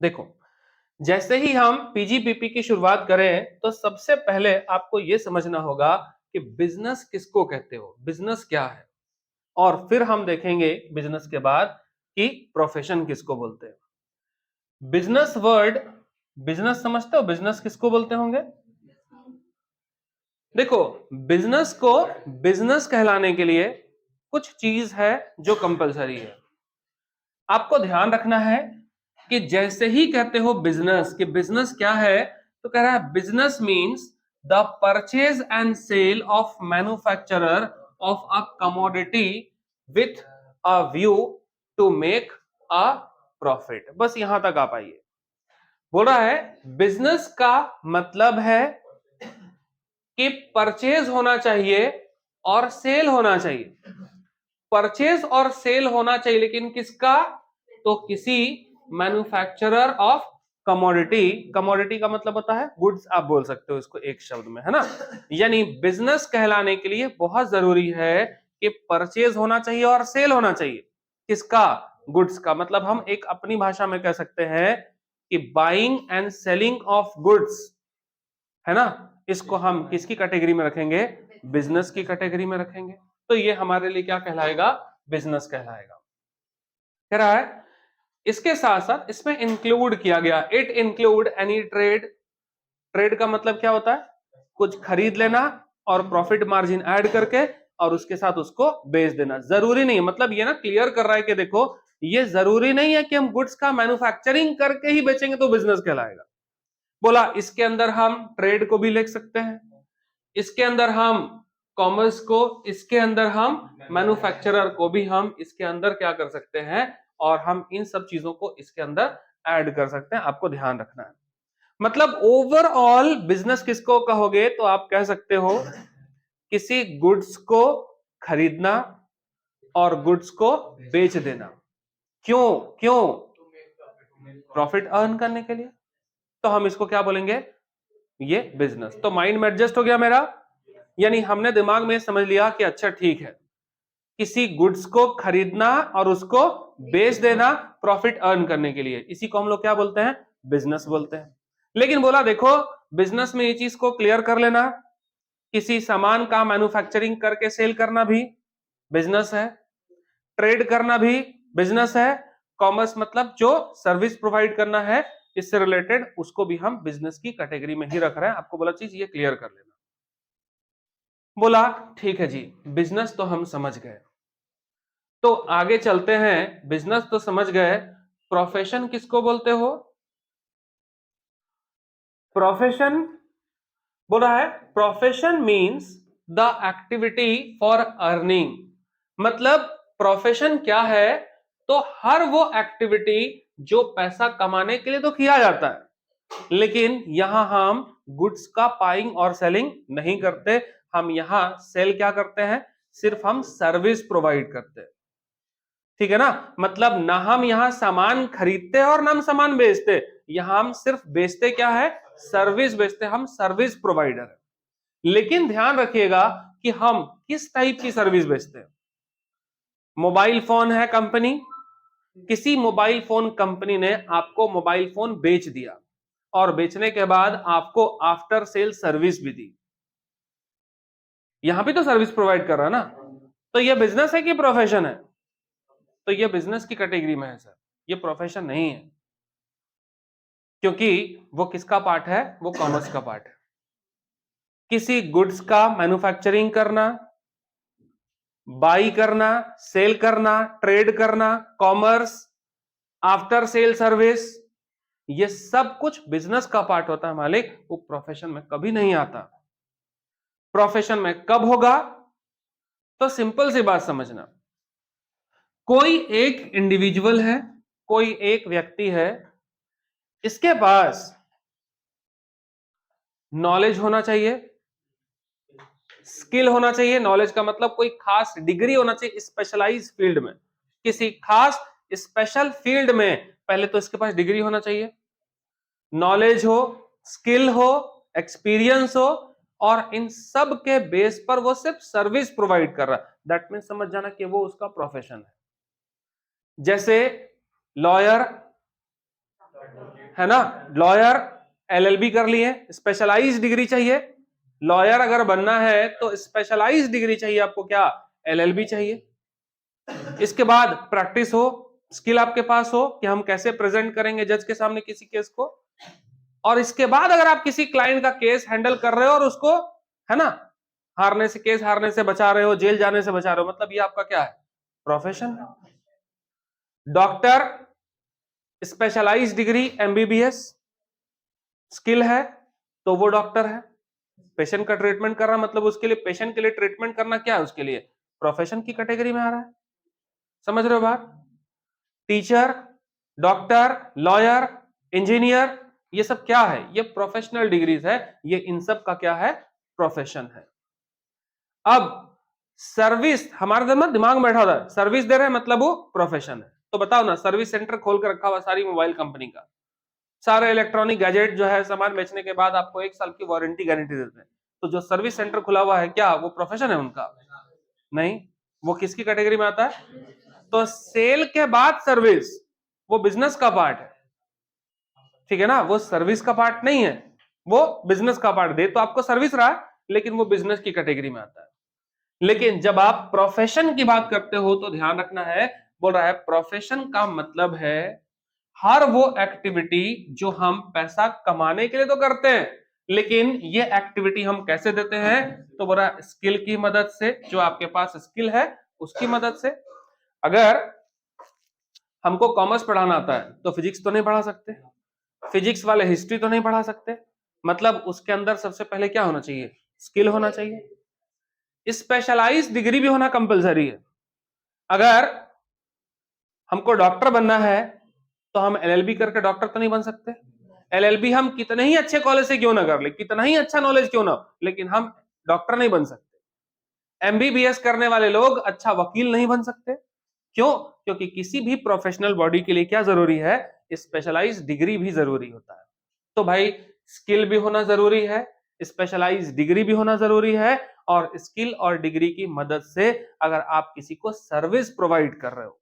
देखो, जैसे ही हम पीजीपीपी की शुरुआत करें तो सबसे पहले आपको यह समझना होगा कि बिजनेस किसको कहते हो, बिजनेस क्या है। और फिर हम देखेंगे बिजनेस के बाद कि प्रोफेशन किसको बोलते हैं। बिजनेस वर्ड, बिजनेस समझते हो, बिजनेस किसको बोलते होंगे? देखो, बिजनेस को बिजनेस कहलाने के लिए कुछ चीज है जो कंपलसरी है। आपको ध्यान रखना है कि जैसे ही कहते हो बिजनेस, कि बिजनेस क्या है, तो कह रहा है business means the purchase and sale of manufacturer of a commodity with a view to make a profit. बस यहां तक आप आइए। बोल रहा है बिजनेस का मतलब है कि परचेज होना चाहिए और सेल होना चाहिए। परचेज और सेल होना चाहिए, लेकिन किसका? तो किसी मैन्युफैक्चरर ऑफ कमोडिटी। कमोडिटी का मतलब होता है गुड्स, आप बोल सकते हो इसको एक शब्द में, है ना। यानी बिजनेस कहलाने के लिए बहुत जरूरी है कि परचेज होना चाहिए और सेल होना चाहिए। किसका? गुड्स का। मतलब हम एक अपनी भाषा में कह सकते हैं कि buying and selling of goods, है ना। इसको हम किसकी कैटेगरी में रखेंगे? बिजनेस की कैटेगरी में रखेंगे। तो ये हमारे लिए क्या कहलाएगा? बिजनेस कहलाएगा। कह रहा है इसके साथ साथ इसमें इंक्लूड किया गया, it include any trade. Trade का मतलब क्या होता है? कुछ खरीद लेना और प्रॉफिट मार्जिन ऐड करके और उसके साथ उसको बेच देना। जरूरी नहीं, मतलब ये ना क्लियर कर रहा है कि देखो, ये जरूरी नहीं है कि हम गुड्स का मैन्युफैक्चरिंग करके ही बेचेंगे तो बिजनेस कहलाएगा। बोला इसके अंदर हम ट्रेड को भी लिख सकते हैं, इसके अंदर हम कॉमर्स को, इसके अंदर हम मैन्युफैक्चरर को भी हम इसके अंदर क्या कर सकते हैं, और हम इन सब चीजों को इसके अंदर ऐड कर सकते हैं। आपको ध्यान रखना है। मतलब ओवरऑल बिजनेस किसको कहोगे? तो आप कह सकते हो किसी गुड्स को खरीदना और गुड्स को बेच देना। क्यों? क्यों? प्रॉफिट अर्न करने के लिए। तो हम इसको क्या बोलेंगे? ये बिजनेस। तो माइंड में एडजस्ट हो गया मेरा। यानी हमने दिमाग में समझ लिया कि अच्छा ठीक है, किसी गुड्स को खरीदना और उसको बेच देना प्रॉफिट अर्न करने के लिए, इसी को हम लोग क्या बोलते हैं? बिजनेस बोलते हैं। लेकिन बोला देखो, बिजनेस में ये चीज को क्लियर कर लेना, किसी सामान का मैन्युफैक्चरिंग करके सेल करना भी बिजनेस है, ट्रेड करना भी बिजनेस है, कॉमर्स मतलब जो सर्विस प्रोवाइड करना है इससे रिलेटेड, उसको भी हम बिजनेस की कैटेगरी में ही रख रहे हैं। आपको बोला चीज ये क्लियर कर लेना। बोला ठीक है जी, बिजनेस तो हम समझ गए, तो आगे चलते हैं। बिजनेस तो समझ गए, प्रोफेशन किसको बोलते हो? प्रोफेशन बोल रहा है profession means the activity for earning. मतलब प्रोफेशन क्या है? तो हर वो एक्टिविटी जो पैसा कमाने के लिए तो किया जाता है, लेकिन यहां हम गुड्स का बाइंग और सेलिंग नहीं करते। हम यहां सेल क्या करते हैं? सिर्फ हम सर्विस प्रोवाइड करते हैं। ठीक है ना। मतलब ना हम यहां सामान खरीदते और ना हम सामान बेचते, यहां हम सिर्फ बेचते क्या है? सर्विस बेचते, हम सर्विस प्रोवाइडर है। लेकिन ध्यान रखिएगा कि हम किस टाइप की सर्विस बेचते हैं। मोबाइल फोन है कंपनी, किसी मोबाइल फोन कंपनी ने आपको मोबाइल फोन बेच दिया और बेचने के बाद आपको आफ्टर सेल सर्विस भी दी, यहां भी तो सर्विस प्रोवाइड कर रहा है ना। तो यह बिजनेस है कि प्रोफेशन है? तो यह बिजनेस की कैटेगरी में है सर, यह प्रोफेशन नहीं है। क्योंकि वो किसका पार्ट है? वो कॉमर्स का पार्ट है। किसी गुड्स का मैन्युफैक्चरिंग करना, बाई करना, सेल करना, ट्रेड करना, कॉमर्स, आफ्टर सेल सर्विस, ये सब कुछ बिजनेस का पार्ट होता है मालिक, वो प्रोफेशन में कभी नहीं आता। प्रोफेशन में कब होगा? तो सिंपल सी बात समझना, कोई एक इंडिविजुअल है, कोई एक व्यक्ति है, इसके पास नॉलेज होना चाहिए, स्किल होना चाहिए। नॉलेज का मतलब कोई खास डिग्री होना चाहिए स्पेशलाइज फील्ड में, किसी खास स्पेशल फील्ड में पहले तो इसके पास डिग्री होना चाहिए, नॉलेज हो, स्किल हो, एक्सपीरियंस हो, और इन सब के बेस पर वो सिर्फ सर्विस प्रोवाइड कर रहा है। दैट मीन समझ जाना कि वो उसका प्रोफेशन है। जैसे लॉयर, है ना, लॉयर एलएलबी कर लिए, स्पेशलाइज्ड डिग्री चाहिए। लॉयर अगर बनना है तो स्पेशलाइज्ड डिग्री चाहिए आपको, क्या, एलएलबी चाहिए। इसके बाद प्रैक्टिस हो, स्किल आपके पास हो कि हम कैसे प्रेजेंट करेंगे जज के सामने किसी केस को। और इसके बाद अगर आप किसी क्लाइंट का केस हैंडल कर रहे हो और उसको, है ना, केस हारने से बचा रहे हो, जेल जाने से बचा रहे हो, मतलब ये आपका क्या है, profession. Doctor specialised degree MBBS skill है तो वो डॉक्टर है। पेशेंट का ट्रीटमेंट कर रहा मतलब उसके लिए, पेशेंट के लिए ट्रीटमेंट करना क्या है, उसके लिए प्रोफेशन की कैटेगरी में आ रहा है। समझ रहे हो बात? टीचर, डॉक्टर, लॉयर, इंजीनियर, ये सब क्या है, ये प्रोफेशनल डिग्रीज है, ये इन सब का क्या है, प्रोफेशन है। अब सर्विस, हमारे दिमाग में बैठा होता है सर्विस दे रहे हैं मतलब वो प्रोफेशन है। तो बताओ ना, सर्विस सेंटर खोल कर रखा हुआ सारी मोबाइल कंपनी का, सारे इलेक्ट्रॉनिक गैजेट जो है सामान बेचने के बाद आपको 1 साल की वारंटी गारंटी देते हैं, तो जो सर्विस सेंटर खुला हुआ है क्या वो प्रोफेशन है उनका? नहीं, वो किसकी कैटेगरी में आता है? तो सेल के बाद सर्विस वो बिजनेस का पार्ट है, ठीक है ना, वो सर्विस का पार्ट नहीं है, वो बिजनेस का पार्ट। दे तो आपको सर्विस रहा है लेकिन वो बिजनेस की कैटेगरी में आता है। लेकिन जब आप प्रोफेशन की बात करते हो तो ध्यान रखना है, बोल रहा है प्रोफेशन का मतलब है हर वो एक्टिविटी जो हम पैसा कमाने के लिए तो करते हैं, लेकिन ये एक्टिविटी हम कैसे देते हैं, तो बोला स्किल की मदद से, जो आपके पास स्किल है उसकी मदद से। अगर हमको कॉमर्स पढ़ाना आता है तो फिजिक्स तो नहीं पढ़ा सकते, फिजिक्स वाले हिस्ट्री तो नहीं पढ़ा सकते, मतलब उसके अंदर सबसे पहले क्या होना चाहिए, स्किल होना चाहिए। स्पेशलाइज्ड डिग्री भी होना कंपलसरी है। अगर हमको डॉक्टर बनना है तो हम एलएलबी करके डॉक्टर तो नहीं बन सकते। एलएलबी हम कितने ही अच्छे कॉलेज से क्यों ना कर ले, कितना ही अच्छा नॉलेज क्यों ना हो, लेकिन हम डॉक्टर नहीं बन सकते। एमबीबीएस करने वाले लोग अच्छा वकील नहीं बन सकते। क्यों? क्योंकि किसी भी प्रोफेशनल बॉडी के लिए क्या जरूरी है, स्पेशलाइज्ड डिग्री भी जरूरी होता है। तो भाई स्किल भी होना जरूरी है, स्पेशलाइज्ड डिग्री भी होना जरूरी है, और स्किल और डिग्री की मदद से अगर आप किसी को सर्विस प्रोवाइड कर रहे हो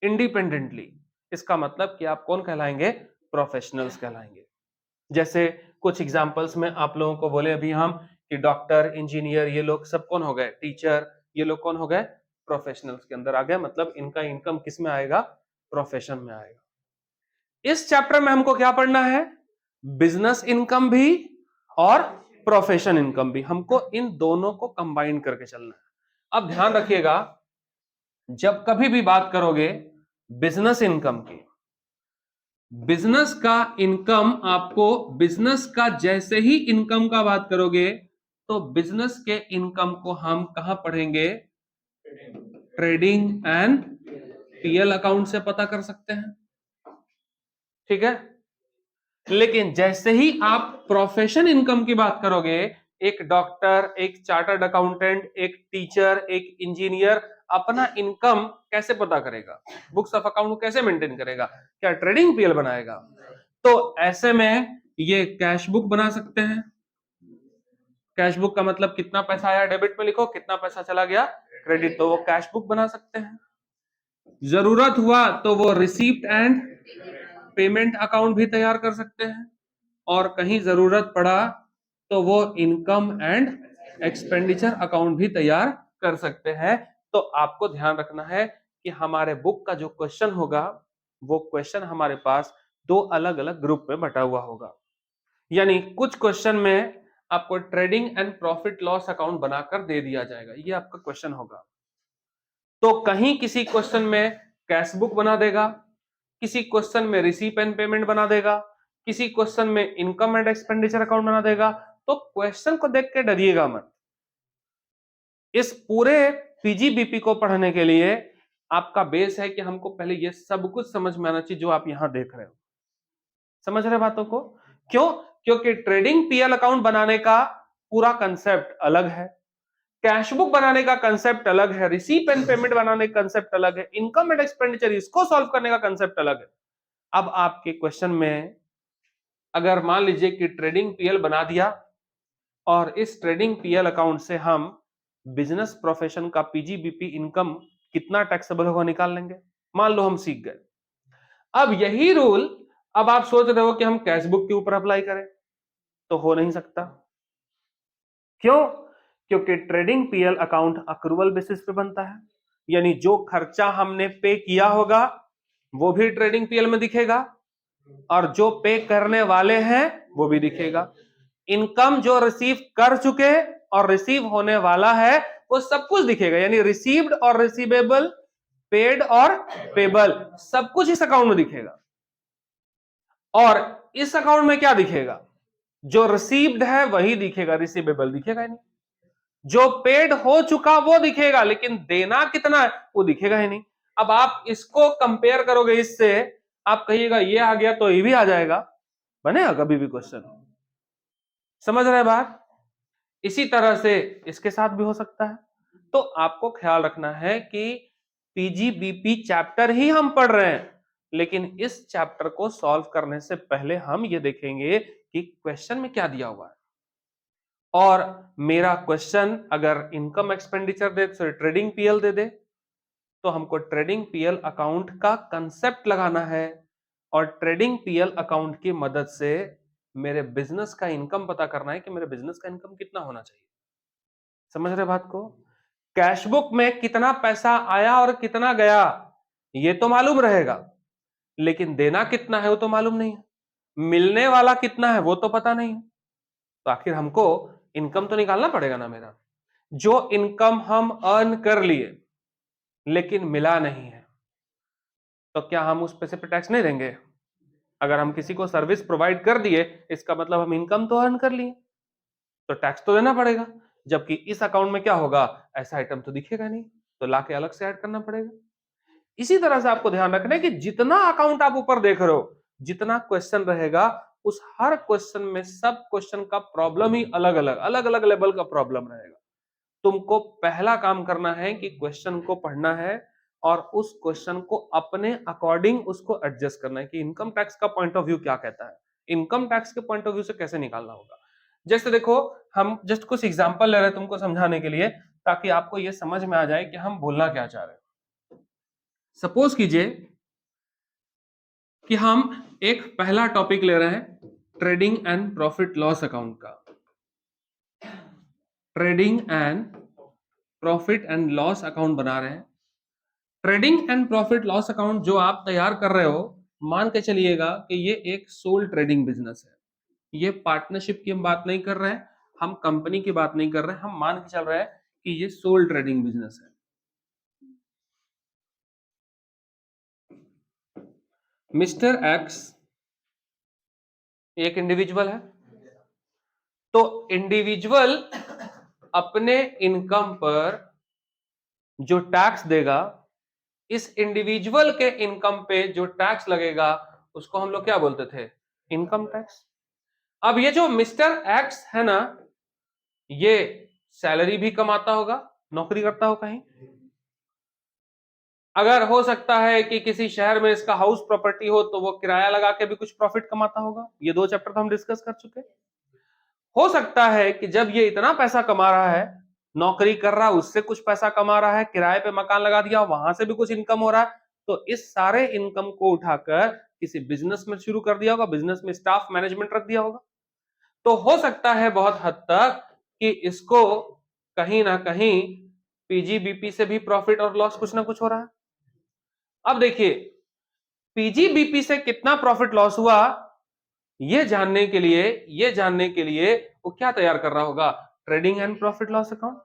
इंडिपेंडेंटली, इसका मतलब कि आप कौन कहलाएंगे, प्रोफेशनल्स कहलाएंगे। जैसे कुछ एग्जांपल्स में आप लोगों को बोले अभी हम कि डॉक्टर, इंजीनियर, ये लोग सब कौन हो गए, टीचर, ये लोग कौन हो गए, प्रोफेशनल्स के अंदर आ गए, मतलब इनका इनकम किस में आएगा, प्रोफेशन में आएगा। इस चैप्टर में हमको क्या पढ़ना है, बिजनेस इनकम भी और प्रोफेशन इनकम भी, हमको इन दोनों को कंबाइन करके चलना है। अब ध्यान रखिएगा, जब कभी भी बात करोगे बिजनेस इनकम की, बिजनेस का इनकम, आपको बिजनेस का जैसे ही इनकम का बात करोगे तो बिजनेस के इनकम को हम कहां पढ़ेंगे, ट्रेडिंग एंड पीएल अकाउंट से पता कर सकते हैं, ठीक है। लेकिन जैसे ही आप प्रोफेशन इनकम की बात करोगे, एक डॉक्टर, एक चार्टर्ड अकाउंटेंट, एक टीचर, एक इंजीनियर अपना इनकम कैसे पता करेगा, बुक्स ऑफ अकाउंट कैसे मेंटेन करेगा, क्या ट्रेडिंग पीएल बनाएगा? तो ऐसे में ये कैश बुक बना सकते हैं। कैश बुक का मतलब कितना पैसा आया डेबिट में लिखो, कितना पैसा चला गया क्रेडिट, तो वो कैश बुक बना सकते हैं। जरूरत हुआ तो वो रिसीप्ट एंड पेमेंट अकाउंट भी तैयार कर सकते हैं, और कहीं जरूरत पड़ा तो वो इनकम एंड एक्सपेंडिचर अकाउंट भी तैयार कर सकते हैं। तो आपको ध्यान रखना है कि हमारे बुक का जो क्वेश्चन होगा वो क्वेश्चन हमारे पास दो अलग अलग ग्रुप में बटा हुआ होगा। यानी कुछ क्वेश्चन में आपको trading and profit loss account बनाकर दे दिया जाएगा, ये आपका क्वेश्चन होगा। तो कहीं किसी क्वेश्चन में कैश बुक बना देगा, किसी क्वेश्चन में रिसीप एंड पेमेंट बना देगा, किसी क्वेश्चन में इनकम एंड एक्सपेंडिचर अकाउंट बना देगा। तो क्वेश्चन को देख के डरिएगा मत। इस पूरे पीजीबीपी को पढ़ने के लिए आपका बेस है कि हमको पहले ये सब कुछ समझ में आना चाहिए जो आप यहां देख रहे हो। समझ रहे बातों को? क्यों? क्योंकि ट्रेडिंग पीएल अकाउंट बनाने का पूरा कंसेप्ट अलग है, कैश बुक बनाने का कंसेप्ट अलग है, रिसीप एंड पेमेंट बनाने का कंसेप्ट अलग है, इनकम एंड एक्सपेंडिचर इसको सॉल्व करने का कंसेप्ट अलग है। अब आपके क्वेश्चन में अगर मान लीजिए कि ट्रेडिंग पीएल बना दिया और इस ट्रेडिंग पीएल अकाउंट से हम बिजनेस प्रोफेशन का पीजीबीपी इनकम कितना टैक्सेबल होगा निकाल लेंगे, मान लो हम सीख गए। अब यही रूल अब आप सोच रहे हो कि हम कैश बुक के ऊपर अप्लाई करें, तो हो नहीं सकता। क्यों? क्योंकि trading PL account accrual basis पे बनता है, यानी जो खर्चा हमने पे किया होगा वो भी ट्रेडिंग पीएल में दिखेगा और जो पे करने वाले हैं वो भी दिखेगा। इनकम जो रिसीव कर चुके और रिसीव होने वाला है वो सब कुछ दिखेगा, यानी रिसीव्ड और रिसीवेबल, पेड और पेबल, सब कुछ इस अकाउंट में दिखेगा। और इस अकाउंट में क्या दिखेगा? जो रिसीव्ड है वही दिखेगा, रिसीवेबल दिखेगा ही नहीं। जो पेड हो चुका वो दिखेगा, लेकिन देना कितना है वो दिखेगा ही नहीं। अब आप इसको कंपेयर करोगे इससे, आप कहिएगा ये आ गया तो ये भी आ जाएगा, बनेगा कभी भी क्वेश्चन। समझ रहे बात? इसी तरह से इसके साथ भी हो सकता है। तो आपको ख्याल रखना है कि पीजीबीपी चैप्टर ही हम पढ़ रहे हैं, लेकिन इस चैप्टर को सॉल्व करने से पहले हम ये देखेंगे कि क्वेश्चन में क्या दिया हुआ है। और मेरा क्वेश्चन अगर इनकम एक्सपेंडिचर दे, सॉरी ट्रेडिंग पीएल दे दे, तो हमको ट्रेडिंग पीएल अकाउंट का कंसेप्ट लगाना है और ट्रेडिंग पीएल अकाउंट की मदद से मेरे बिजनेस का इनकम पता करना है कि मेरे बिजनेस का इनकम कितना होना चाहिए। समझ रहे बात को? कैश बुक में कितना पैसा आया और कितना गया ये तो मालूम रहेगा, लेकिन देना कितना है वो तो मालूम नहीं है, मिलने वाला कितना है वो तो पता नहीं है। तो आखिर हमको इनकम तो निकालना पड़ेगा ना मेरा। जो इनकम हम अर्न कर लिए लेकिन मिला नहीं है, तो क्या हम उस पैसे पे टैक्स नहीं देंगे? अगर हम किसी को सर्विस प्रोवाइड कर दिए, इसका मतलब हम इनकम तो अर्न कर लिए, तो टैक्स तो देना पड़ेगा। जबकि इस अकाउंट में क्या होगा, ऐसा आइटम तो दिखेगा नहीं, तो लाके अलग से ऐड करना पड़ेगा। इसी तरह से आपको ध्यान रखना है कि जितना अकाउंट आप ऊपर देख रहे हो, जितना क्वेश्चन रहेगा, उस हर क्वेश्चन में सब क्वेश्चन का प्रॉब्लम ही अलग अलग लेवल का प्रॉब्लम रहेगा। तुमको पहला काम करना है कि क्वेश्चन को पढ़ना है और उस क्वेश्चन को अपने अकॉर्डिंग उसको एडजस्ट करना है कि इनकम टैक्स का पॉइंट ऑफ व्यू क्या कहता है, इनकम टैक्स के पॉइंट ऑफ व्यू से कैसे निकालना होगा। जैसे देखो, हम जस्ट कुछ एग्जांपल ले रहे हैं तुमको समझाने के लिए, ताकि आपको यह समझ में आ जाए कि हम बोलना क्या चाह रहे हैं। सपोज कीजिए कि हम एक पहला टॉपिक ले रहे हैं trading and profit loss account का। Trading and profit and loss account बना रहे हैं। Trading and profit loss account जो आप तैयार कर रहे हो, मान के चलिएगा कि ये एक सोल ट्रेडिंग बिजनेस है। ये पार्टनरशिप की हम बात नहीं कर रहे हैं, हम कंपनी की बात नहीं कर रहे हैं, हम मान के चल रहे हैं कि ये सोल ट्रेडिंग बिजनेस है। मिस्टर एक्स एक इंडिविजुअल है, तो इंडिविजुअल अपने इनकम पर जो टैक्स देगा, इस इंडिविजुअल के इनकम पे जो टैक्स लगेगा उसको हम लोग क्या बोलते थे, इनकम टैक्स। अब ये जो मिस्टर एक्स है ना, ये सैलरी भी कमाता होगा, नौकरी करता हो कहीं, अगर हो सकता है कि किसी शहर में इसका हाउस प्रॉपर्टी हो तो वो किराया लगा के भी कुछ प्रॉफिट कमाता होगा। ये 2 चैप्टर तो हम डिस्कस कर चुके। हो सकता है कि जब ये इतना पैसा कमा रहा है, नौकरी कर रहा है उससे कुछ पैसा कमा रहा है, किराए पे मकान लगा दिया वहां से भी कुछ इनकम हो रहा है, तो इस सारे इनकम को उठाकर किसी बिजनेस में शुरू कर दिया होगा, बिजनेस में स्टाफ मैनेजमेंट रख दिया होगा। तो हो सकता है बहुत हद तक कि इसको कहीं ना कहीं पीजीबीपी से भी प्रॉफिट और लॉस कुछ ना कुछ हो रहा है। अब देखिए, पीजीबीपी से कितना प्रॉफिट लॉस हुआ ये जानने के लिए वो क्या तैयार कर रहा होगा, trading and profit loss account.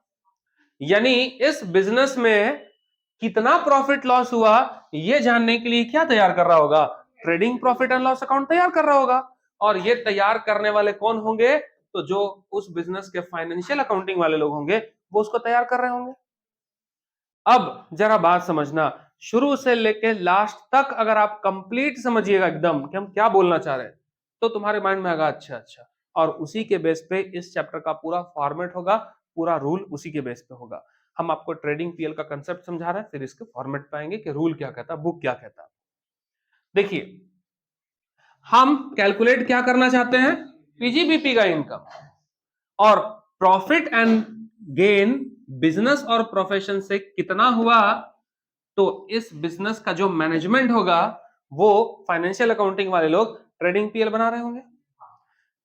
यानी इस बिजनेस में कितना प्रॉफिट लॉस हुआ ये जानने के लिए क्या तैयार कर रहा होगा, trading profit and loss account तैयार कर रहा होगा। और ये तैयार करने वाले कौन होंगे, तो जो उस बिजनेस के फाइनेंशियल अकाउंटिंग वाले लोग होंगे वो उसको तैयार कर रहे होंगे। अब जरा बात समझना, शुरू से लेके लास्ट तक अगर आप कंप्लीट समझिएगा एकदम कि हम क्या बोलना चाह रहे हैं, तो तुम्हारे माइंड में आएगा अच्छा, और उसी के बेस पे इस चैप्टर का पूरा फॉर्मेट होगा, पूरा रूल उसी के बेस पे होगा। हम आपको ट्रेडिंग पीएल का कंसेप्ट समझा रहे हैं, फिर इसके फॉर्मेट पे आएंगे कि रूल क्या कहता है, बुक क्या कहता है। देखिए, हम कैलकुलेट क्या करना चाहते हैं, पीजीबीपी का इनकम, और प्रॉफिट एंड गेन बिजनेस और प्रोफेशन से कितना हुआ, तो इस बिजनेस का जो मैनेजमेंट होगा वो फाइनेंशियल अकाउंटिंग वाले लोग ट्रेडिंग पीएल बना रहे होंगे।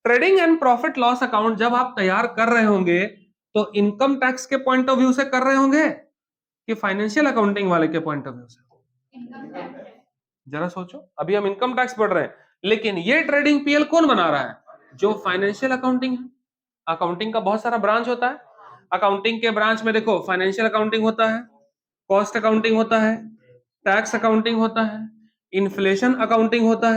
Trading and profit loss account जब आप तैयार कर रहे होंगे तो इनकम टैक्स के पॉइंट ऑफ व्यू से कर रहे होंगे कि फाइनेंशियल अकाउंटिंग वाले के पॉइंट ऑफ व्यू से? जरा सोचो, अभी हम इनकम टैक्स पढ़ रहे हैं, लेकिन ये ट्रेडिंग पीएल कौन बना रहा है? जो फाइनेंशियल अकाउंटिंग है। अकाउंटिंग का बहुत सारा ब्रांच होता है। अकाउंटिंग के ब्रांच में देखो, फाइनेंशियल अकाउंटिंग होता है, कॉस्ट अकाउंटिंग होता है, टैक्स अकाउंटिंग होता है, इन्फ्लेशन अकाउंटिंग होता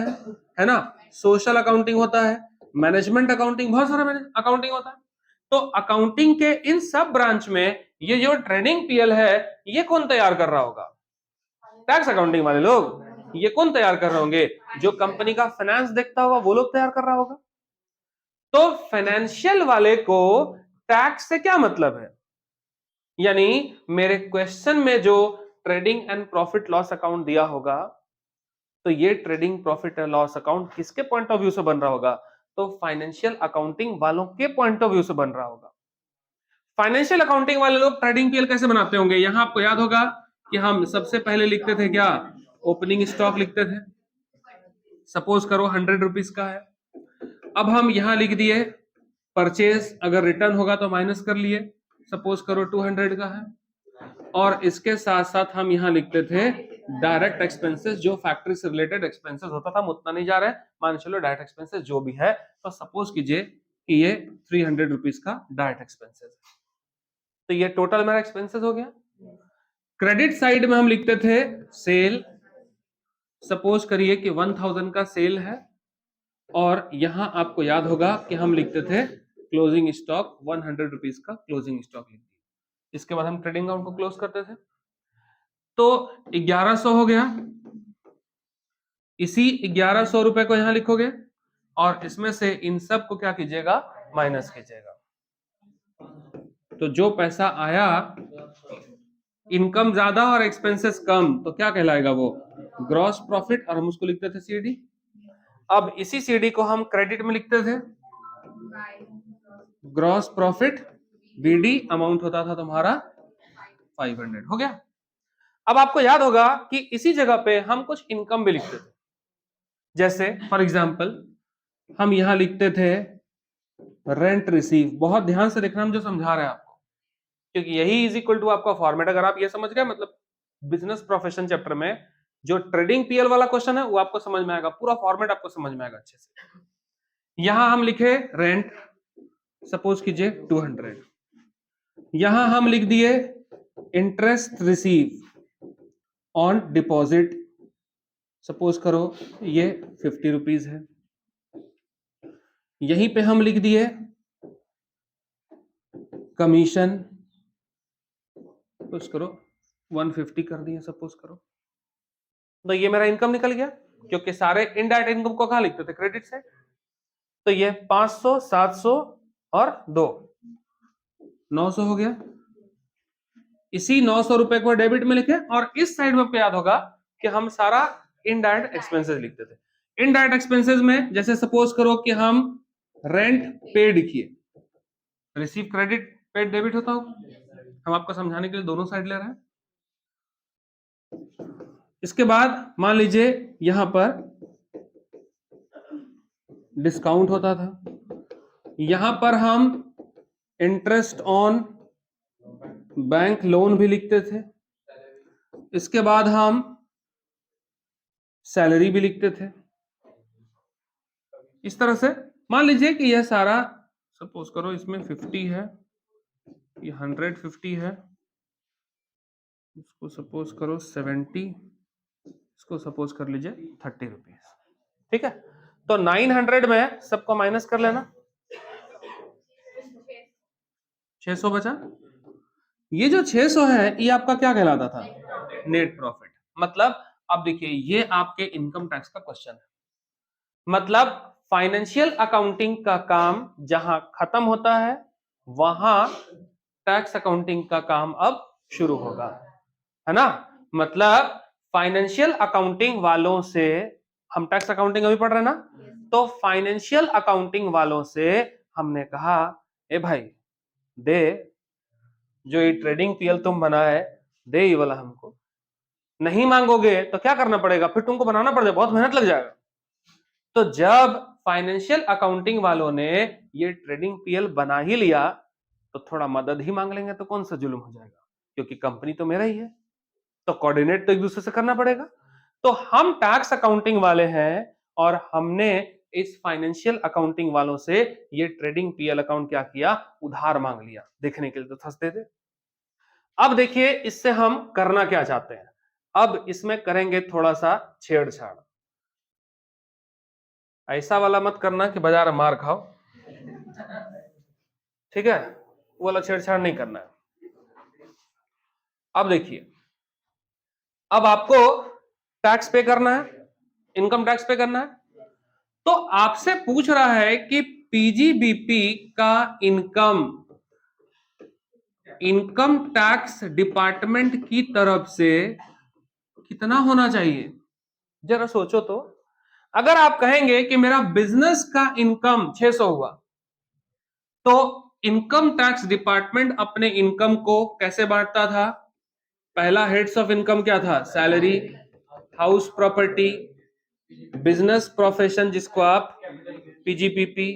है ना, सोशल अकाउंटिंग होता है, मैनेजमेंट अकाउंटिंग, बहुत सारा अकाउंटिंग होता है। तो अकाउंटिंग के इन सब ब्रांच में ये जो ट्रेडिंग पीएल है, ये कौन तैयार कर रहा होगा? टैक्स अकाउंटिंग वाले लोग। ये कौन तैयार कर रहे होंगे? जो कंपनी का फाइनेंस देखता होगा वो लोग तैयार कर रहा होगा। तो फाइनेंशियल वाले को टैक्स से क्या मतलब है? यानी मेरे क्वेश्चन में जो trading and profit loss account दिया होगा, तो ये trading profit and loss account किसके पॉइंट ऑफ व्यू से बन रहा होगा? तो फाइनेंशियल अकाउंटिंग वालों के पॉइंट ऑफ व्यू से बन रहा होगा। फाइनेंशियल अकाउंटिंग वाले लोग ट्रेडिंग पीएल कैसे बनाते होंगे? यहां आपको याद होगा कि हम सबसे पहले लिखते थे क्या? ओपनिंग स्टॉक लिखते थे। सपोज करो 100 रुपीज का है। अब हम यहां लिख दिए परचेज, अगर रिटर्न होगा तो माइनस कर लिए, सपोज करो 200 का है। और इसके साथ साथ हम यहां लिखते थे डायरेक्ट एक्सपेंसेस, जो फैक्ट्री से रिलेटेड एक्सपेंसेस होता था, हम उतना नहीं जा रहे हैं, मान चलो डायरेक्ट एक्सपेंसेस जो भी है, तो सपोज कीजिए कि ये 300 रुपीज का डायरेक्ट एक्सपेंसेस है। तो ये टोटल मेरा एक्सपेंसेस हो गया। क्रेडिट साइड में हम लिखते थे सेल, सपोज करिए कि 1000 का सेल है, और यहां आपको याद होगा कि हम लिखते थे क्लोजिंग स्टॉक 100 रुपीज का क्लोजिंग स्टॉक लिख दिया। इसके बाद हम ट्रेडिंग अकाउंट को क्लोज करते थे। तो 1100 हो गया। इसी 1100 रुपए को यहां लिखोगे और इसमें से इन सब को क्या कीजिएगा? माइनस कीजिएगा। तो जो पैसा आया, इनकम ज्यादा और एक्सपेंसेस कम, तो क्या कहलाएगा वो? ग्रॉस प्रॉफिट, और हम उसको लिखते थे सीडी। अब इसी सीडी को हम क्रेडिट में लिखते थे, ग्रॉस प्रॉफिट बीडी, अमाउंट होता था तुम्हारा 500। हो गया। अब आपको याद होगा कि इसी जगह पे हम कुछ इनकम भी लिखते थे। जैसे फॉर एग्जांपल हम यहां लिखते थे रेंट रिसीव। बहुत ध्यान से देखना हम जो समझा रहे हैं आपको, क्योंकि यही इज इक्वल टू आपका फॉर्मेट। अगर आप ये समझ गए, मतलब बिजनेस प्रोफेशन चैप्टर में जो ट्रेडिंग पीएल वाला क्वेश्चन है वो आपको समझ में आएगा, पूरा फॉर्मेट आपको समझ में आएगा अच्छे से। यहां हम लिखे रेंट, सपोज कीजिए 200। यहां हम लिख दिए interest receive on deposit, suppose करो ये 50 रुपीज है। यहीं पे हम लिख दिए कमीशन, सपोज करो 150 कर दिए, सपोज करो। तो ये मेरा इनकम निकल गया, क्योंकि सारे इनडायरेक्ट इनकम को कहां लिखते थे? क्रेडिट से। तो ये 500, 700 और 2, 900 हो गया। इसी 900 रुपए को डेबिट में लिखे, और इस साइड में आपको याद होगा कि हम सारा इनडायरेक्ट एक्सपेंसेस लिखते थे। इनडायरेक्ट एक्सपेंसेस में जैसे सपोज करो कि हम रेंट पेड किए, रिसीव क्रेडिट, पेड डेबिट होता होगा। हम आपको समझाने के लिए दोनों साइड ले रहे हैं। इसके बाद मान लीजिए यहां पर डिस्काउंट होता था, यहां पर हम इंटरेस्ट ऑन बैंक लोन भी लिखते थे। इसके बाद हम सैलरी भी लिखते थे। इस तरह से मान लीजिए कि यह सारा, सपोज करो इसमें 50 है, ये 150 है, इसको सपोज करो 70, इसको सपोज कर लीजिए 30 रुपीज। ठीक है, तो 900 में सबको माइनस कर लेना, 600 बचा। ये जो 600 है ये आपका क्या कहलाता था? Net profit. मतलब अब देखिए, ये आपके इनकम टैक्स का क्वेश्चन है। मतलब फाइनेंशियल अकाउंटिंग का काम जहां खत्म होता है, वहां टैक्स अकाउंटिंग का काम अब शुरू होगा, है ना। मतलब फाइनेंशियल अकाउंटिंग वालों से, हम टैक्स अकाउंटिंग अभी पढ़ रहे हैं ना, तो फाइनेंशियल अकाउंटिंग वालों से हमने कहा, ए भाई दे, जो ये ट्रेडिंग पीएल तुम बना है, दे ये वाला हमको। नहीं मांगोगे तो क्या करना पड़ेगा, फिर तुमको बनाना पड़ेगा, बहुत मेहनत लग जाएगा। तो जब फाइनेंशियल अकाउंटिंग वालों ने ये ट्रेडिंग पीएल बना ही लिया तो थोड़ा मदद ही मांग लेंगे तो कौन सा जुल्म हो जाएगा, क्योंकि कंपनी तो मेरा ही है, तो कोऑर्डिनेट तो एक दूसरे से करना पड़ेगा। तो हम टैक्स अकाउंटिंग वाले हैं और हमने इस फाइनेंशियल अकाउंटिंग वालों से ये ट्रेडिंग पीएल अकाउंट क्या किया, उधार मांग लिया, देखने के लिए तो थस दे दे। अब देखिए इससे हम करना क्या चाहते हैं, अब इसमें करेंगे थोड़ा सा छेड़छाड़। ऐसा वाला मत करना कि बाजार में मार खाओ, ठीक है, वो वाला छेड़छाड़ नहीं करना है। अब देखिए, अब आपको टैक्स पे करना है, इनकम टैक्स पे करना है, तो आपसे पूछ रहा है कि पीजीबीपी का इनकम टैक्स डिपार्टमेंट की तरफ से कितना होना चाहिए। जरा सोचो तो, अगर आप कहेंगे कि मेरा बिजनेस का इनकम 600 हुआ, तो इनकम टैक्स डिपार्टमेंट अपने इनकम को कैसे बांटता था, पहला हेड्स ऑफ इनकम क्या था, salary, house property, business profession जिसको आप पीजीपीपी,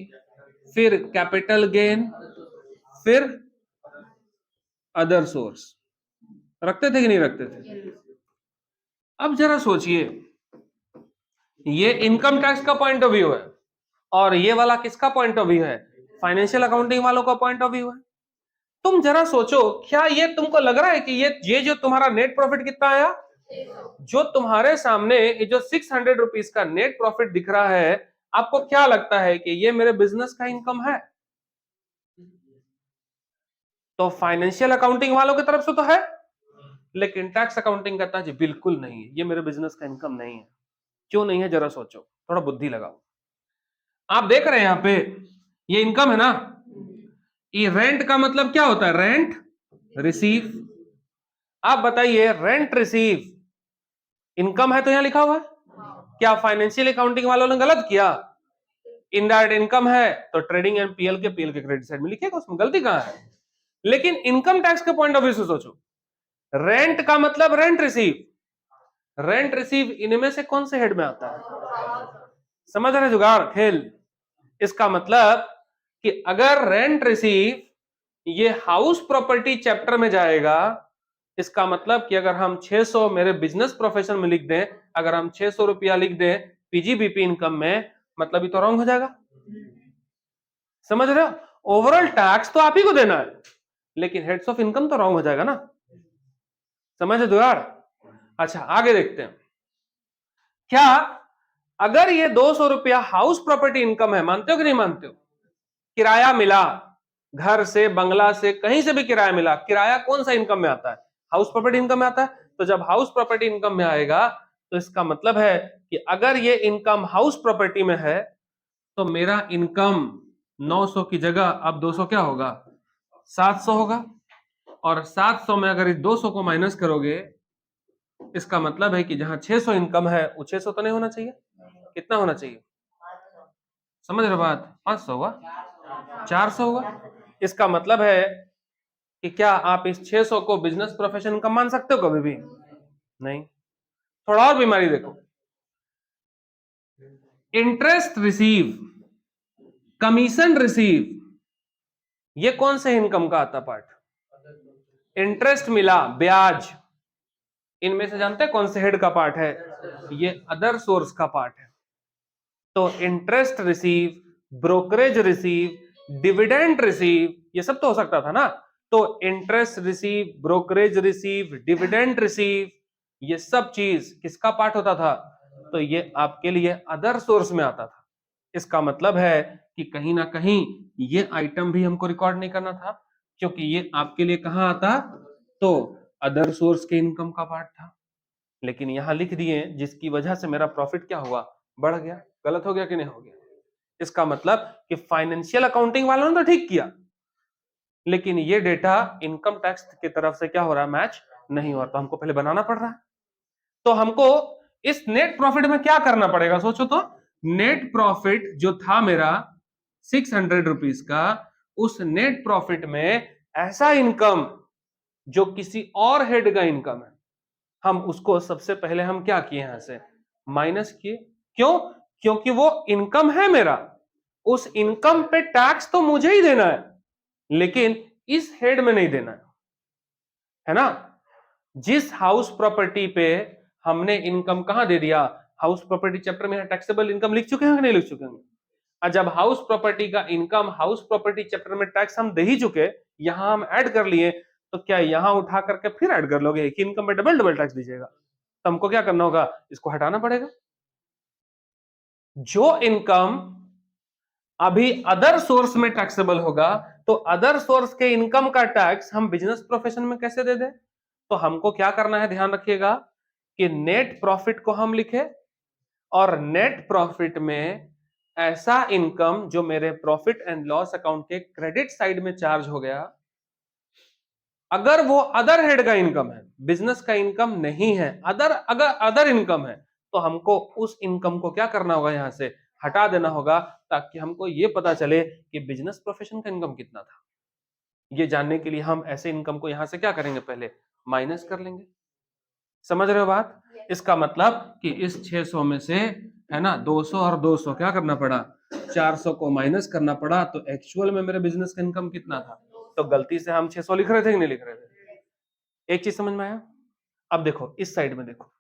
फिर कैपिटल गेन, फिर अदर सोर्स। रखते थे कि नहीं रखते थे। अब जरा सोचिए, ये इनकम टैक्स का पॉइंट ऑफ व्यू है और ये वाला किसका पॉइंट ऑफ व्यू है, फाइनेंशियल अकाउंटिंग वालों का पॉइंट ऑफ व्यू है। तुम जरा सोचो, क्या ये तुमको लग रहा है कि ये जो तुम्हारा नेट प्रॉफिट कितना आया, जो तुम्हारे सामने ये जो 600 रुपीज का नेट प्रॉफिट दिख रहा है, आपको क्या लगता है कि ये मेरे बिजनेस का इनकम है। तो फाइनेंशियल अकाउंटिंग वालों की तरफ से तो है, लेकिन टैक्स अकाउंटिंग कहता है जी बिल्कुल नहीं है, ये मेरे बिजनेस का इनकम नहीं है। क्यों नहीं है, जरा सोचो, थोड़ा बुद्धि लगाओ। आप देख रहे हैं यहां पे ये इनकम है ना, ये रेंट का मतलब क्या होता है, रेंट रिसीव। आप बताइए, रेंट रिसीव इनकम है तो यहां लिखा हुआ है, क्या फाइनेंशियल अकाउंटिंग वालों ने गलत किया, इनडायरेक्ट इनकम है तो ट्रेडिंग एंड पीएल के क्रेडिट साइड में लिखेगा, उसमें गलती कहां है। लेकिन इनकम टैक्स के पॉइंट ऑफ व्यू से सोचो, रेंट का मतलब रेंट रिसीव, रेंट रिसीव इनमें से कौन से हेड में आता है, समझ रहे जुगाड़ खेल। इसका मतलब कि अगर रेंट रिसीव ये हाउस प्रॉपर्टी चैप्टर में जाएगा, इसका मतलब कि अगर हम 600 मेरे बिजनेस प्रोफेशन में लिख दें, अगर हम 600 रुपया लिख दें पीजीबीपी इनकम में, मतलब ये तो रॉन्ग हो जाएगा। समझ रहे हो, ओवरऑल टैक्स तो आप ही को देना है, लेकिन हेड्स ऑफ इनकम तो रॉन्ग हो जाएगा ना, समझ दो यार। अच्छा आगे देखते हैं, क्या अगर ये 200 रुपया हाउस प्रॉपर्टी इनकम है, मानते हो कि नहीं मानते हो, किराया मिला, घर से बंगला से कहीं से भी किराया मिला, किराया कौन सा इनकम में आता है, हाउस प्रॉपर्टी इनकम में आता है। तो जब हाउस प्रॉपर्टी इनकम में आएगा तो इसका मतलब है कि अगर ये इनकम हाउस प्रॉपर्टी में है तो मेरा इनकम 900 की जगह अब 200 क्या होगा, 700 होगा। और 700 में अगर इस 200 को माइनस करोगे, इसका मतलब है कि जहां 600 इनकम है वो 600 तो नहीं होना चाहिए, कितना होना चाहिए, समझ रहे बात, 500 होगा, 400 होगा। इसका मतलब है कि क्या आप इस 600 को बिजनेस प्रोफेशन इनकम मान सकते हो, कभी भी नहीं। थोड़ा और बीमारी देखो, इंटरेस्ट रिसीव, कमीशन रिसीव, ये कौन से इनकम का आता पार्ट, इंटरेस्ट मिला, ब्याज, इनमें से जानते हैं कौन से हेड का पार्ट है, ये अदर सोर्स का पार्ट है। तो interest receive, brokerage receive, dividend receive, ये सब तो हो सकता था ना। तो interest receive, brokerage receive, dividend receive, ये सब चीज किसका पार्ट होता था, तो ये आपके लिए अदर सोर्स में आता था। इसका मतलब है कि कहीं ना कहीं ये आइटम भी हमको रिकॉर्ड नहीं करना था, क्योंकि ये आपके लिए कहां आता, तो अदर सोर्स के इनकम का पार्ट था। लेकिन यहां लिख दिए जिसकी वजह से मेरा प्रॉफिट क्या हुआ, बढ़ गया। गलत हो गया कि नहीं हो गया। इसका मतलब कि फाइनेंशियल अकाउंटिंग वालों ने तो ठीक किया, लेकिन ये डेटा इनकम टैक्स की तरफ से क्या हो रहा है, मैच नहीं हो रहा, तो हमको पहले बनाना पड़ रहा है। तो हमको इस नेट प्रॉफिट में क्या करना पड़ेगा, सोचो तो, नेट प्रॉफिट जो था मेरा 600 रुपीज का, उस नेट प्रॉफिट में ऐसा इनकम जो किसी और हेड का इनकम है, हम उसको सबसे पहले हम क्या किए, यहां से माइनस किए। क्यों? क्योंकि वो इनकम है मेरा, उस इनकम पे टैक्स तो मुझे ही देना है, लेकिन इस हेड में नहीं देना है ना। जिस हाउस प्रॉपर्टी पे हमने इनकम कहां दे दिया, हाउस प्रॉपर्टी चैप्टर में टैक्सेबल इनकम लिख चुके हैं कि नहीं लिख चुके हैं? और जब हाउस प्रॉपर्टी का इनकम हाउस प्रॉपर्टी चैप्टर में टैक्स हम दे ही चुके, यहां हम ऐड कर लिए, तो क्या यहां उठा करके फिर ऐड कर लोगे? एक ही इनकम में डबल डबल टैक्स दीजिएगा, तो हमको क्या करना होगा, इसको हटाना पड़ेगा। जो इनकम अभी अदर सोर्स में टैक्सेबल होगा, तो अदर सोर्स के इनकम का टैक्स हम बिजनेस प्रोफेशन में कैसे दे दें? तो हमको क्या करना है, ध्यान रखिएगा कि नेट प्रॉफिट को हम लिखे, और नेट प्रॉफिट में ऐसा इनकम जो मेरे प्रॉफिट एंड लॉस अकाउंट के क्रेडिट साइड में चार्ज हो गया, अगर वो अदर हेड का इनकम है, बिजनेस का इनकम नहीं है, अगर अदर इनकम है, तो हमको उस इनकम को क्या करना होगा, यहां से हटा देना होगा, ताकि हमको ये पता चले कि बिजनेस प्रोफेशन का इनकम कितना था। ये जानने के लिए हम ऐसे इनकम को यहां से क्या करेंगे, पहले माइनस कर लेंगे। समझ रहे हो बात? इसका मतलब कि इस 600 में से, है ना, 200 और 200 क्या करना पड़ा, 400 को माइनस करना पड़ा, तो एक्चुअल में मेरे बिजनेस का इनकम कितना था? तो गलती से हम 600 लिख रहे थे कि नहीं लिख रहे थे? एक चीज समझ में आया? अब देखो इस साइड में देखो,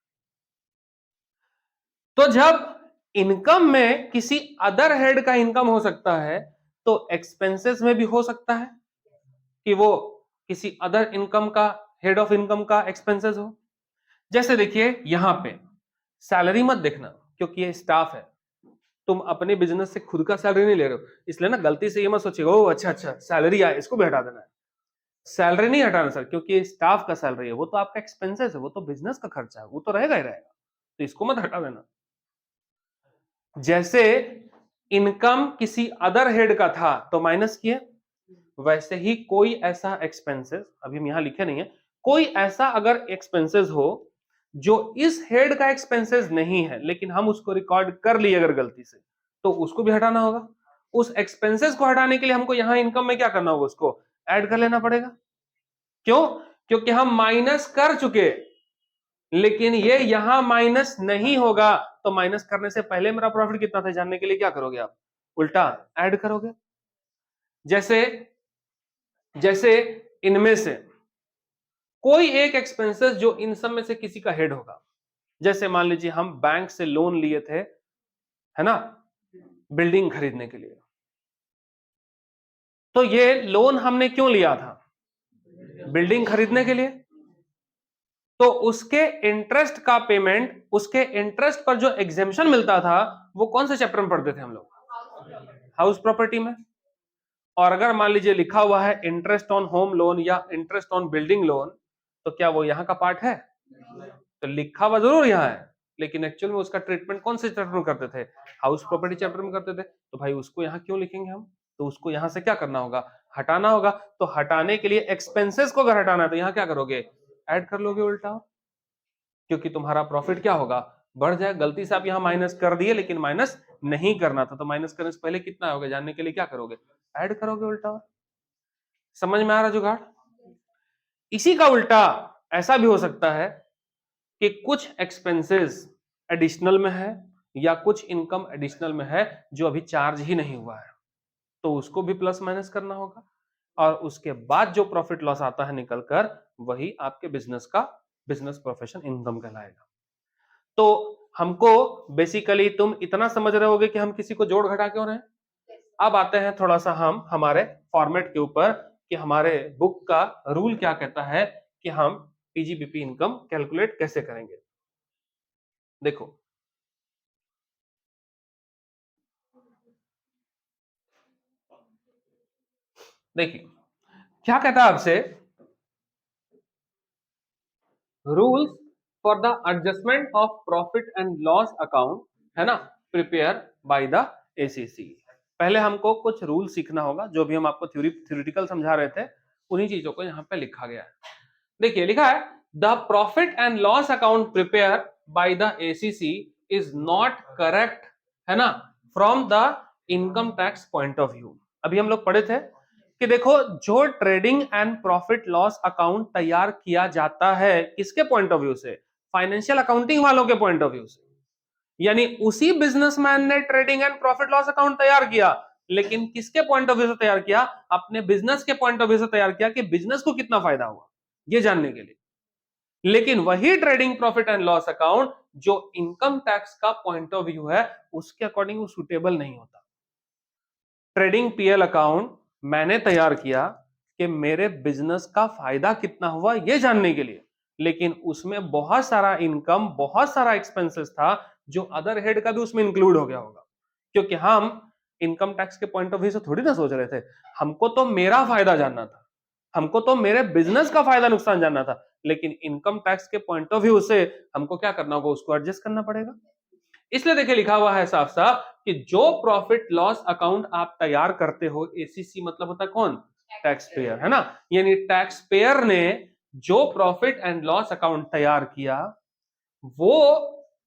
तो जब इनकम में किसी अदर हेड का इनकम हो सकता है, तो एक्सपेंसेस में भी हो सकता है कि वो किसी अदर इनकम का, हेड ऑफ इनकम का एक्सपेंसेस हो। जैसे देखिए यहां पे सैलरी मत देखना, क्योंकि ये स्टाफ है, तुम अपने बिजनेस से खुद का सैलरी नहीं ले रहे हो, इसलिए ना गलती से ये मत सोचिएगा ओ अच्छा अच्छा सैलरी आए इसको भी हटा देना है। सैलरी नहीं हटाना सर, क्योंकि ये स्टाफ का सैलरी है, वो तो आपका एक्सपेंसेस है, वो तो बिजनेस का खर्चा है, वो तो रहेगा ही रहेगा, तो इसको मत हटा देना। जैसे इनकम किसी अदर हेड का था तो माइनस किए, वैसे ही कोई ऐसा एक्सपेंसेस, अभी हम यहां लिखे नहीं है, कोई ऐसा अगर एक्सपेंसेस हो जो इस हेड का एक्सपेंसेस नहीं है, लेकिन हम उसको रिकॉर्ड कर लिए अगर गलती से, तो उसको भी हटाना होगा। उस एक्सपेंसेस को हटाने के लिए हमको यहां इनकम में क्या करना होगा, उसको ऐड कर लेना पड़ेगा। क्यों? क्योंकि हम माइनस कर चुके, लेकिन ये यहां माइनस नहीं होगा, तो माइनस करने से पहले मेरा प्रॉफिट कितना था जानने के लिए क्या करोगे आप, उल्टा ऐड करोगे। जैसे जैसे इनमें से कोई एक एक्सपेंसेस जो इन सब में से किसी का हेड होगा, जैसे मान लीजिए हम बैंक से लोन लिए थे, है ना, बिल्डिंग खरीदने के लिए, तो ये लोन हमने क्यों लिया था, बिल्डिंग खरीदने के लिए, तो उसके इंटरेस्ट का पेमेंट, उसके इंटरेस्ट पर जो एग्जेम्पशन मिलता था, वो कौन से चैप्टर में पढ़ते थे हम लोग, हाउस प्रॉपर्टी में। और अगर मान लीजिए लिखा हुआ है इंटरेस्ट ऑन होम लोन या इंटरेस्ट ऑन बिल्डिंग लोन, तो क्या वो यहां का पार्ट है? तो लिखा हुआ जरूर यहाँ है, लेकिन एक्चुअल में उसका ट्रीटमेंट कौन से चैप्टर में करते थे, हाउस प्रॉपर्टी चैप्टर में करते थे, तो भाई उसको यहाँ क्यों लिखेंगे हम? तो उसको यहां से क्या करना होगा, हटाना होगा। तो हटाने के लिए एक्सपेंसेस को अगर हटाना है, तो यहाँ क्या करोगे, ऐड कर लोगे उल्टा, क्योंकि तुम्हारा प्रॉफिट क्या होगा, बढ़ जाए। गलती से आप यहाँ माइनस कर दिए, लेकिन माइनस नहीं करना था, तो माइनस करने से पहले कितना होगा जानने के लिए क्या करोगे, ऐड करोगे उल्टा। समझ में आ रहा जुगाड़? इसी का उल्टा ऐसा भी हो सकता है कि कुछ एक्सपेंसेस एडिशनल में है, या कुछ इनकम एडिशनल में है जो अभी चार्ज ही नहीं हुआ है, तो उसको भी प्लस माइनस करना होगा, और उसके बाद जो प्रॉफिट लॉस आता है निकलकर, वही आपके बिजनेस का, बिजनेस प्रोफेशन इनकम कहलाएगा। तो हमको बेसिकली तुम इतना समझ रहे होगे कि हम किसी को जोड़ घटा क्यों रहे हैं। अब आते हैं थोड़ा सा हम हमारे फॉर्मेट के ऊपर, कि हमारे बुक का रूल क्या कहता है कि हम पीजीबीपी इनकम कैलकुलेट कैसे करेंगे। देखो देखिए क्या कहता है आपसे, rules for the adjustment of profit and loss account, है ना, प्रिपेयर बाय द एसीसी। पहले हमको कुछ रूल सीखना होगा, जो भी हम आपको थ्योरेटिकल समझा रहे थे, उन्हीं चीजों को यहाँ पे लिखा गया है। देखिए लिखा है, the profit and loss account prepare by the ACC is not correct, है ना, from the income tax point of view. अभी हम लोग पढ़े थे कि देखो, जो trading and profit loss account तैयार किया जाता है, किसके पॉइंट ऑफ व्यू से, फाइनेंशियल अकाउंटिंग वालों के पॉइंट ऑफ व्यू से, यानी उसी बिजनेसमैन ने trading and profit loss account तैयार किया, लेकिन किसके पॉइंट ऑफ व्यू से तैयार किया? अपने बिजनेस के पॉइंट ऑफ व्यू से तैयार किया कि बिजनेस को कितना फायदा हुआ ये जानने के लिए। लेकिन वही trading profit and loss account जो इनकम टैक्स का पॉइंट ऑफ व्यू है उसके अकॉर्डिंग वो सुटेबल नहीं होता। ट्रेडिंग पीएल अकाउंट मैंने तैयार किया कि मेरे बिजनेस का फायदा कितना हुआ ये जानने के लिए, लेकिन उसमें बहुत सारा इनकम, बहुत सारा एक्सपेंसेस था जो अदर हेड का भी उसमें इंक्लूड हो गया होगा, क्योंकि हम इनकम टैक्स के पॉइंट ऑफ व्यू से थोड़ी ना सोच रहे थे। हमको तो मेरा फायदा जानना था, हमको तो मेरे बिजनेस का फायदा नुकसान जानना था, लेकिन इनकम टैक्स के पॉइंट ऑफ व्यू से हमको क्या करना होगा? उसको एडजस्ट करना पड़ेगा। इसलिए देखिए लिखा हुआ है साफ साफ कि जो प्रॉफिट लॉस अकाउंट आप तैयार करते हो, एसीसी मतलब होता है कौन? टैक्स पेयर, है ना। यानी टैक्स पेयर ने जो प्रॉफिट एंड लॉस अकाउंट तैयार किया वो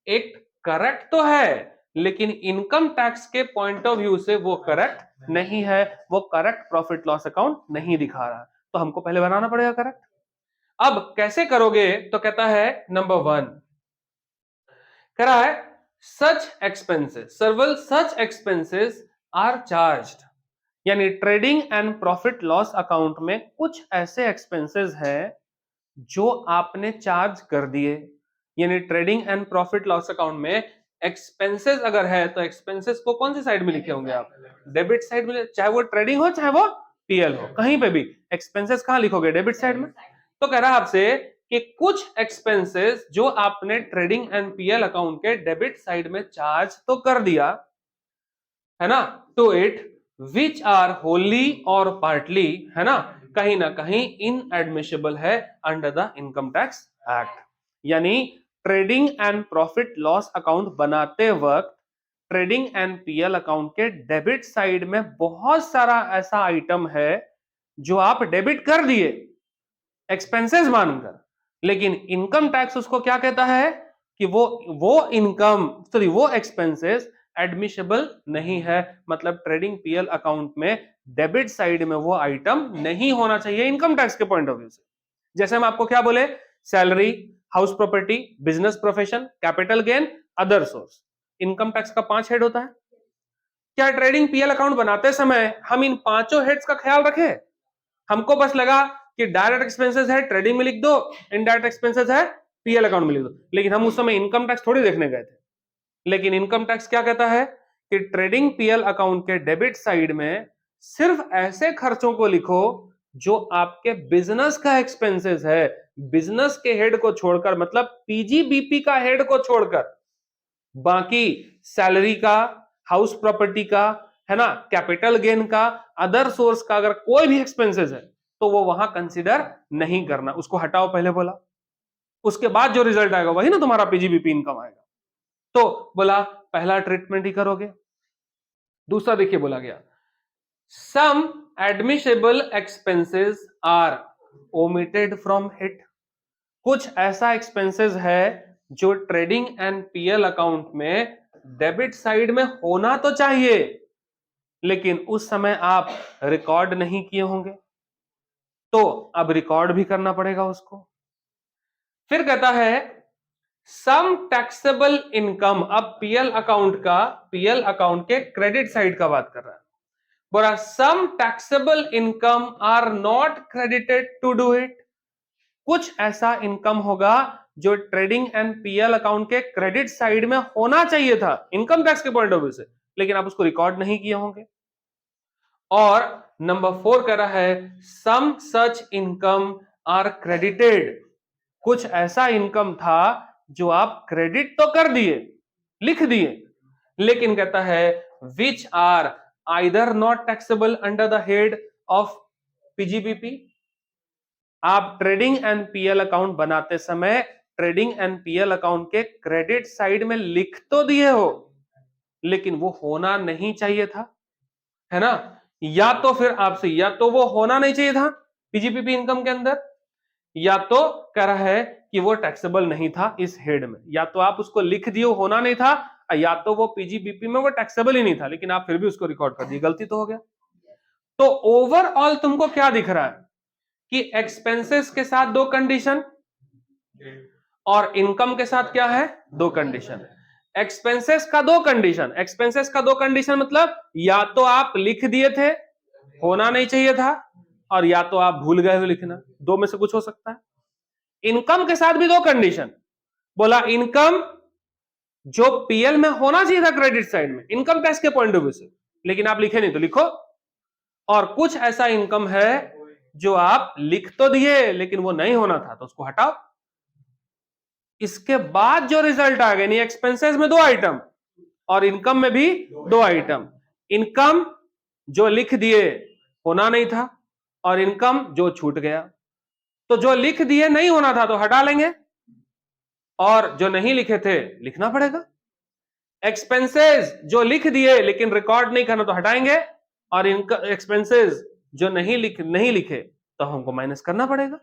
एक करेक्ट तो है, लेकिन इनकम टैक्स के पॉइंट ऑफ व्यू से वो करेक्ट नहीं है, वो करेक्ट प्रॉफिट लॉस अकाउंट नहीं दिखा रहा है, तो हमको पहले बनाना पड़ेगा करेक्ट। अब कैसे करोगे? तो कहता है नंबर 1 कह रहा है such expenses, several such expenses are charged, यानी trading and profit loss account में कुछ ऐसे एक्सपेंसेस हैं जो आपने चार्ज कर दिए। यानी trading and profit loss account में एक्सपेंसेस अगर है तो एक्सपेंसेस को कौन सी साइड में लिखे होंगे आप? डेबिट साइड में, चाहे वो ट्रेडिंग हो चाहे वो पीएल हो, कहीं पे भी एक्सपेंसेस कहां लिखोगे? डेबिट साइड में। तो कह रहा है आपसे कि कुछ एक्सपेंसेस जो आपने ट्रेडिंग एंड पीएल अकाउंट के डेबिट साइड में चार्ज तो कर दिया है ना, to it which are wholly और पार्टली, है ना कहीं इनएडमिसिबल है under the income tax act. यानी trading and profit loss account बनाते वक्त ट्रेडिंग एंड पीएल अकाउंट के डेबिट साइड में बहुत सारा ऐसा आइटम है जो आप डेबिट कर दिए एक्सपेंसेस मानकर, लेकिन इनकम टैक्स उसको क्या कहता है कि वो इनकम सॉरी वो एक्सपेंसेस एडमिसिबल नहीं है, मतलब ट्रेडिंग पीएल अकाउंट में डेबिट साइड में वो आइटम नहीं होना चाहिए इनकम टैक्स के पॉइंट ऑफ व्यू से। जैसे हम आपको क्या बोले? Salary, house property, business profession, capital gain, other source. Income tax का 5 हेड होता है। क्या ट्रेडिंग पीएल अकाउंट बनाते समय हम इन पांचों हेड्स का ख्याल रखें? हमको बस लगा कि डायरेक्ट एक्सपेंसेस है ट्रेडिंग में लिख दो, इनडायरेक्ट एक्सपेंसेस है पीएल अकाउंट में लिख दो, लेकिन हम उस समय इनकम टैक्स थोड़ी देखने गए थे। लेकिन इनकम टैक्स क्या कहता है कि ट्रेडिंग पीएल अकाउंट के डेबिट साइड में सिर्फ ऐसे खर्चों को लिखो जो आपके बिजनेस का एक्सपेंसेस है, बिजनेस के हेड को छोड़कर, मतलब पीजीबीपी का हेड को छोड़कर बाकी सैलरी का, हाउस प्रॉपर्टी का, है ना, कैपिटल गेन का, अदर सोर्स का अगर कोई भी एक्सपेंसेस है तो वो वहां कंसीडर नहीं करना, उसको हटाओ पहले बोला। उसके बाद जो रिजल्ट आएगा वही ना तुम्हारा पीजीबीपी इनकम आएगा। तो बोला पहला ट्रीटमेंट ही करोगे। दूसरा देखिए बोला गया some admissible expenses are omitted from it. कुछ ऐसा एक्सपेंसेस है जो ट्रेडिंग एंड पीएल अकाउंट में डेबिट साइड में होना तो चाहिए, लेकिन उस समय आप रिकॉर्ड नहीं किए होंगे, तो अब रिकॉर्ड भी करना पड़ेगा उसको। फिर कहता है सम टैक्सेबल इनकम, अब पीएल अकाउंट के क्रेडिट साइड का बात कर रहा है। बोला some taxable income are not credited to do it. कुछ ऐसा इनकम होगा जो ट्रेडिंग एंड पीएल अकाउंट के क्रेडिट साइड में होना चाहिए था इनकम टैक्स के पॉइंट ऑफ व्यू से, लेकिन आप उसको रिकॉर्ड नहीं किए होंगे। और नंबर 4 कह रहा है सम सच इनकम आर क्रेडिटेड। कुछ ऐसा इनकम था जो आप क्रेडिट तो कर दिए, लिख दिए, लेकिन कहता है which are either not taxable under the head of PGBP. आप ट्रेडिंग एंड पीएल अकाउंट बनाते समय ट्रेडिंग एंड पीएल अकाउंट के क्रेडिट साइड में लिख तो दिए हो, लेकिन वो होना नहीं चाहिए था, है ना। या तो फिर आपसे या तो वो होना नहीं चाहिए था पीजीबीपी इनकम के अंदर, या तो कह रहा है कि वो टैक्सेबल नहीं था इस हेड में। या तो आप उसको लिख दिए होना नहीं था, या तो वो पीजीबीपी में वो टैक्सेबल ही नहीं था, लेकिन आप फिर भी उसको रिकॉर्ड कर दिए, गलती तो हो गया। तो ओवरऑल तुमको क्या दिख रहा है कि एक्सपेंसेस के साथ दो कंडीशन, और इनकम के साथ क्या है, दो कंडीशन। एक्सपेंसेस का दो कंडीशन, एक्सपेंसेस का दो कंडीशन मतलब या तो आप लिख दिए थे, होना नहीं चाहिए था, और या तो आप भूल गए हो लिखना, दो में से कुछ हो सकता है। इनकम के साथ भी दो कंडीशन, बोला इनकम जो पीएल में होना चाहिए था क्रेडिट साइड में, इनकम टैक्स के पॉइंट ऑफ व्यू से, लेकिन आप लिखे नहीं तो लिखो। और कुछ ऐसा इनकम है जो आप लिख तो दिए लेकिन वो नहीं होना था, तो उसको हटाओ। इसके बाद जो रिजल्ट आ गए, एक्सपेंसेस में दो आइटम और इनकम में भी दो आइटम। इनकम जो लिख दिए होना नहीं था, और इनकम जो छूट गया। तो जो लिख दिए नहीं होना था तो हटा लेंगे, और जो नहीं लिखे थे लिखना पड़ेगा। एक्सपेंसेस जो लिख दिए लेकिन रिकॉर्ड नहीं करना तो हटाएंगे, और इनकम एक्सपेंसेस जो नहीं लिखे तो हमको माइनस करना पड़ेगा।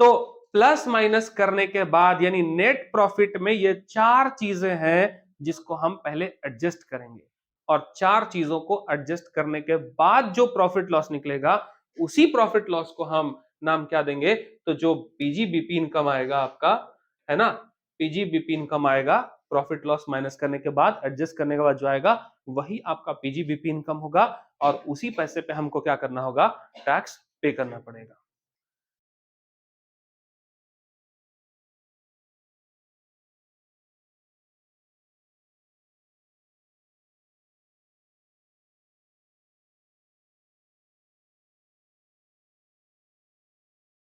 तो प्लस माइनस करने के बाद यानी नेट प्रॉफिट में ये चार चीजें हैं जिसको हम पहले एडजस्ट करेंगे, और चार चीजों को एडजस्ट करने के बाद जो प्रॉफिट लॉस निकलेगा उसी प्रॉफिट लॉस को हम नाम क्या देंगे, तो जो पीजीबीपी इनकम आएगा आपका, है ना, पीजीबीपी इनकम आएगा, प्रॉफिट लॉस माइनस करने के बाद एडजस्ट करने के बाद जो आएगा वही आपका पीजीबीपी इनकम होगा, और उसी पैसे पे हमको क्या करना होगा, टैक्स पे करना पड़ेगा।